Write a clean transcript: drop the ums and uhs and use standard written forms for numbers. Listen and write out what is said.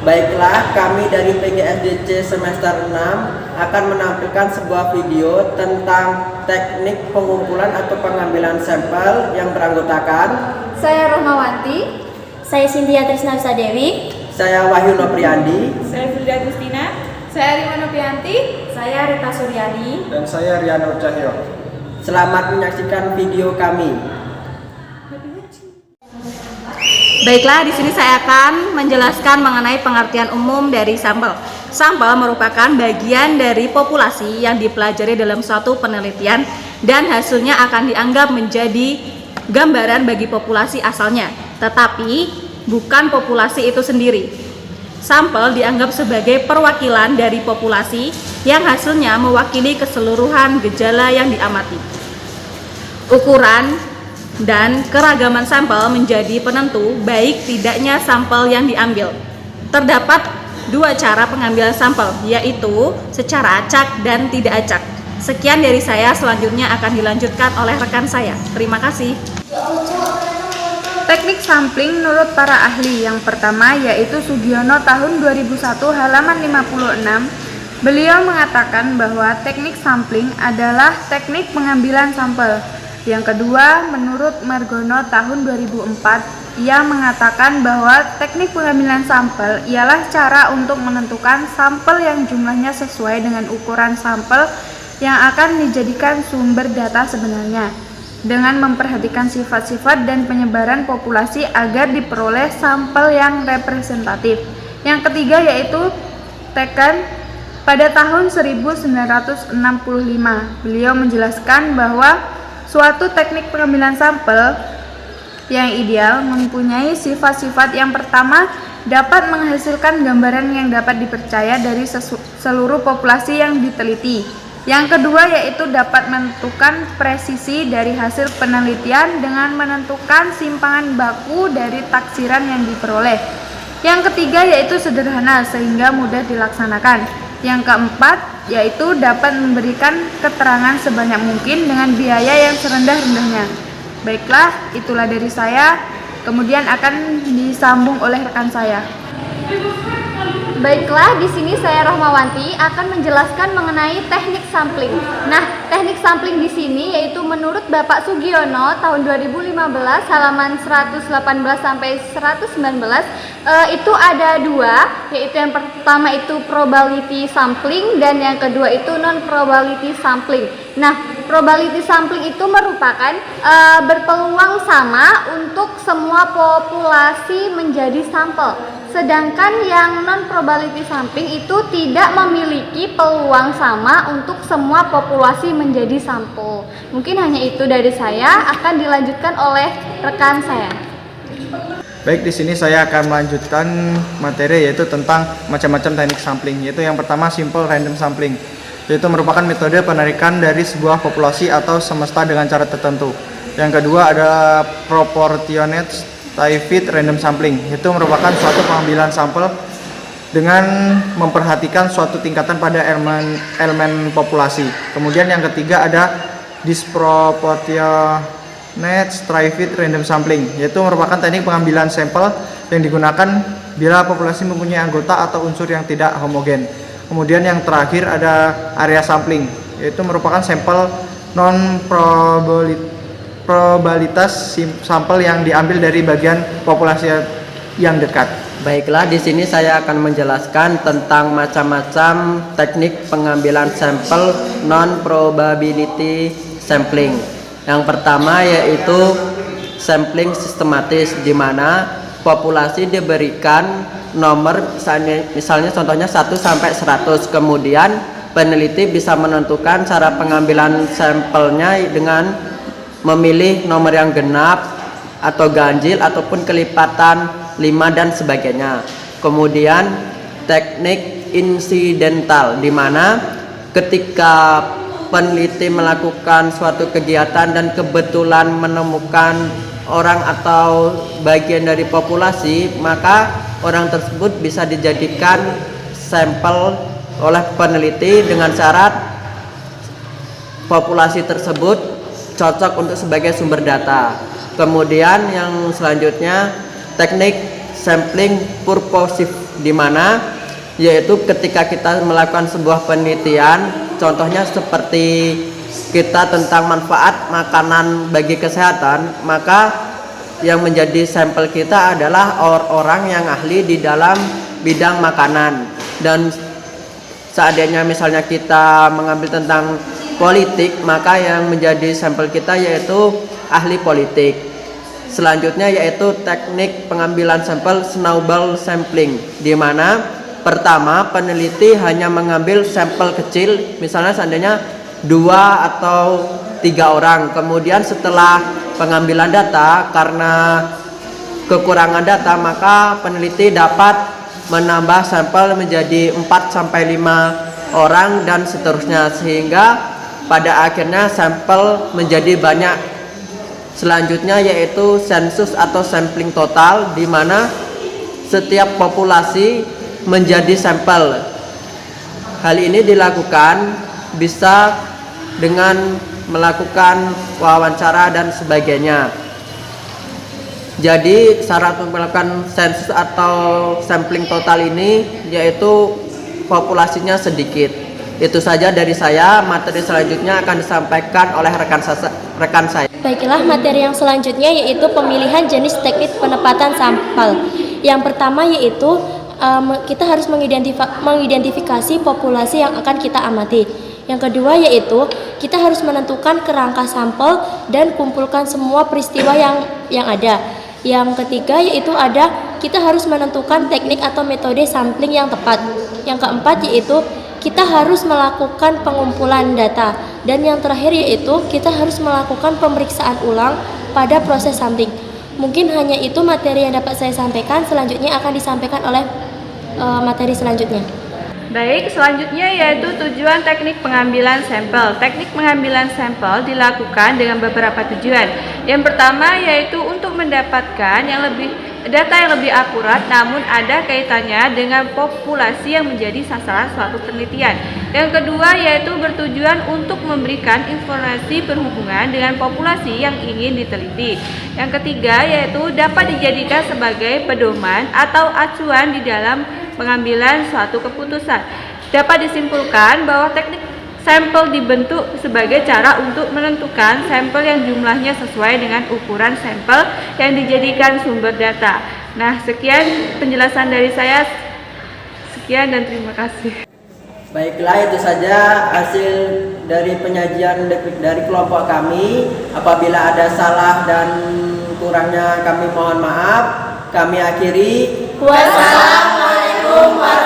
Baiklah, kami dari PGSDC semester 6 akan menampilkan sebuah video tentang teknik pengumpulan atau pengambilan sampel yang beranggotakan Saya Rohmawanti. Saya Cynthia Trisna Dewi. saya Wahyu Nopriandi, Saya Frida Agustina. Saya Rima Nopianti. Saya Rita Suryani. Dan saya Riano Cahyo. selamat menyaksikan video kami. Baiklah, di sini saya akan menjelaskan mengenai pengertian umum dari sampel. Sampel merupakan bagian dari populasi yang dipelajari dalam suatu penelitian dan hasilnya akan dianggap menjadi gambaran bagi populasi asalnya, tetapi bukan populasi itu sendiri. Sampel dianggap sebagai perwakilan dari populasi yang hasilnya mewakili keseluruhan gejala yang diamati. Ukuran dan keragaman sampel menjadi penentu baik tidaknya sampel yang diambil. Terdapat dua cara pengambilan sampel, yaitu secara acak dan tidak acak. Sekian dari saya, selanjutnya akan dilanjutkan oleh rekan saya. Terima kasih. Teknik sampling menurut para ahli yang pertama yaitu Sugiono tahun 2001 halaman 56. Beliau mengatakan bahwa teknik sampling adalah teknik pengambilan sampel. Yang kedua, menurut Margono tahun 2004, ia mengatakan bahwa teknik pengambilan sampel ialah cara untuk menentukan sampel yang jumlahnya sesuai dengan ukuran sampel yang akan dijadikan sumber data sebenarnya, dengan memperhatikan sifat-sifat dan penyebaran populasi agar diperoleh sampel yang representatif. Yang ketiga yaitu Teken pada tahun 1965. Beliau menjelaskan bahwa suatu teknik pengambilan sampel yang ideal mempunyai sifat-sifat yang pertama dapat menghasilkan gambaran yang dapat dipercaya dari seluruh populasi yang diteliti. Yang kedua yaitu dapat menentukan presisi dari hasil penelitian dengan menentukan simpangan baku dari taksiran yang diperoleh. Yang ketiga yaitu sederhana sehingga mudah dilaksanakan. Yang keempat yaitu dapat memberikan keterangan sebanyak mungkin dengan biaya yang serendah-rendahnya. Baiklah, itulah dari saya. Kemudian akan disambung oleh rekan saya. Baiklah, di sini saya Rohmawanti akan menjelaskan mengenai teknik sampling. Nah, teknik sampling di sini yaitu menurut Bapak Sugiono tahun 2015 halaman 118 sampai 119 itu ada dua, yaitu yang pertama itu probability sampling dan yang kedua itu non probability sampling. Nah, probability sampling itu merupakan berpeluang sama untuk semua populasi menjadi sampel. Sedangkan yang non probability sampling itu tidak memiliki peluang sama untuk semua populasi menjadi sampel. Mungkin hanya itu dari saya, akan dilanjutkan oleh rekan saya. Baik, di sini saya akan melanjutkan materi yaitu tentang macam-macam teknik sampling. Yaitu yang pertama simple random sampling, yaitu merupakan metode penarikan dari sebuah populasi atau semesta dengan cara tertentu. Yang kedua adalah proportionate Type random sampling, itu merupakan suatu pengambilan sampel dengan memperhatikan suatu tingkatan pada elemen populasi. Kemudian yang ketiga ada disproportionate stratified random sampling, yaitu merupakan teknik pengambilan sampel yang digunakan bila populasi mempunyai anggota atau unsur yang tidak homogen. Kemudian yang terakhir ada area sampling, yaitu merupakan sampel non probabilitas sampel yang diambil dari bagian populasi yang dekat. Baiklah, di sini saya akan menjelaskan tentang macam-macam teknik pengambilan sampel non probability sampling. Yang pertama yaitu sampling sistematis, di mana populasi diberikan nomor misalnya contohnya 1 sampai 100. Kemudian peneliti bisa menentukan cara pengambilan sampelnya dengan memilih nomor yang genap atau ganjil ataupun kelipatan 5 dan sebagainya. Kemudian teknik insidental, di mana ketika peneliti melakukan suatu kegiatan dan kebetulan menemukan orang atau bagian dari populasi, maka orang tersebut bisa dijadikan sampel oleh peneliti dengan syarat populasi tersebut cocok untuk sebagai sumber data. Kemudian yang selanjutnya teknik sampling purposive, di mana yaitu ketika kita melakukan sebuah penelitian, contohnya seperti kita tentang manfaat makanan bagi kesehatan, maka yang menjadi sampel kita adalah orang-orang yang ahli di dalam bidang makanan. Dan seandainya misalnya kita mengambil tentang politik, maka yang menjadi sampel kita yaitu ahli politik. Selanjutnya yaitu teknik pengambilan sampel snowball sampling, di mana pertama peneliti hanya mengambil sampel kecil, misalnya seandainya 2 atau 3 orang. Kemudian setelah pengambilan data, karena kekurangan data, maka peneliti dapat menambah sampel menjadi 4 sampai 5 orang dan seterusnya, sehingga pada akhirnya sampel menjadi banyak. Selanjutnya yaitu sensus atau sampling total, di mana setiap populasi menjadi sampel. Hal ini dilakukan bisa dengan melakukan wawancara dan sebagainya. Jadi syarat melakukan sensus atau sampling total ini yaitu populasinya sedikit. Itu saja dari saya. Materi selanjutnya akan disampaikan oleh rekan saya. Baiklah, materi yang selanjutnya yaitu pemilihan jenis teknik penempatan sampel. Yang pertama yaitu kita harus mengidentifikasi populasi yang akan kita amati. Yang kedua yaitu kita harus menentukan kerangka sampel dan kumpulkan semua peristiwa yang ada. Yang ketiga yaitu kita harus menentukan teknik atau metode sampling yang tepat. Yang keempat yaitu kita harus melakukan pengumpulan data. Dan yang terakhir yaitu kita harus melakukan pemeriksaan ulang pada proses sampling. Mungkin hanya itu materi yang dapat saya sampaikan. Selanjutnya akan disampaikan oleh materi selanjutnya. Baik, selanjutnya yaitu tujuan teknik pengambilan sampel. Teknik pengambilan sampel dilakukan dengan beberapa tujuan. Yang pertama yaitu untuk mendapatkan data yang lebih akurat, namun ada kaitannya dengan populasi yang menjadi sasaran suatu penelitian. Yang kedua yaitu bertujuan untuk memberikan informasi berhubungan dengan populasi yang ingin diteliti. Yang ketiga yaitu dapat dijadikan sebagai pedoman atau acuan di dalam pengambilan suatu keputusan. Dapat disimpulkan bahwa teknik sampel dibentuk sebagai cara untuk menentukan sampel yang jumlahnya sesuai dengan ukuran sampel yang dijadikan sumber data. Nah, sekian penjelasan dari saya. Sekian dan terima kasih. Baiklah, itu saja hasil dari penyajian dari kelompok kami. Apabila ada salah dan kurangnya kami mohon maaf. Kami akhiri. Wassalamualaikum warahmatullahi wabarakatuh.